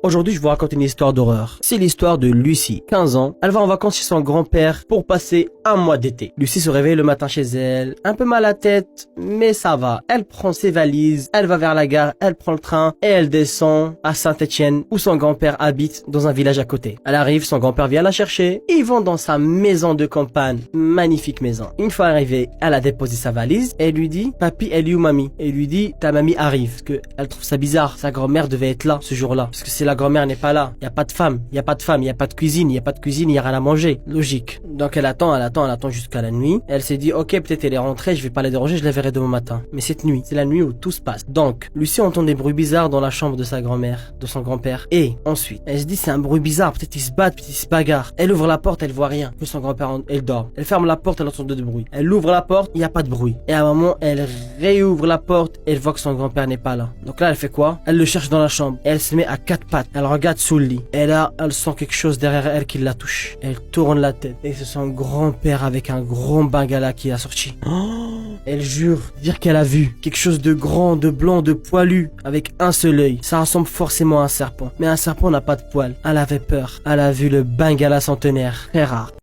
Aujourd'hui, je vous raconte une histoire d'horreur. C'est l'histoire de Lucie, 15 ans. Elle va en vacances chez son grand-père pour passer un mois d'été. Lucie se réveille le matin chez elle, un peu mal à la tête, mais ça va. Elle prend ses valises, elle va vers la gare, elle prend le train et elle descend à Saint-Étienne où son grand-père habite dans un village à côté. Elle arrive, son grand-père vient la chercher. Ils vont dans sa maison de campagne. Magnifique maison. Une fois arrivée, elle a déposé sa valise et elle lui dit « Papy, elle est où mamie ?» Et il lui dit « Ta mamie arrive. » Parce que elle trouve ça bizarre. Sa grand-mère devait être là ce jour-là. Parce que si la grand-mère n'est pas là, il y a pas de femme, il y a pas de femme, il y a pas de cuisine, il y a pas de cuisine, il y a rien à manger. Logique. Donc elle attend jusqu'à la nuit. Elle s'est dit ok, peut-être elle est rentrée, je vais pas la déranger, je la verrai demain matin. Mais cette nuit, c'est la nuit où tout se passe. Donc Lucie entend des bruits bizarres dans la chambre de sa grand-mère, de son grand-père. Et ensuite, elle se dit c'est un bruit bizarre, peut-être ils se battent, peut-être ils se bagarrent. Elle ouvre la porte, elle voit rien. Que son grand-père, elle dort. Elle ferme la porte, elle entend de bruit. Elle ouvre la porte, il y a pas de bruit. Et à un moment, elle réouvre la porte, et elle voit que son grand-père n'est pas là. Donc là, elle fait quoi? Elle le cherche dans la chambre. Et elle se met à quatre pattes. Elle regarde sous le lit. Et là, elle sent quelque chose derrière elle qui la touche. Elle tourne la tête. Et c'est son grand-père avec un grand bengala qui a sorti. Elle jure dire qu'elle a vu quelque chose de grand, de blanc, de poilu, avec un seul œil. Ça ressemble forcément à un serpent. Mais un serpent n'a pas de poils. Elle avait peur. Elle a vu le bengala centenaire. Très rare.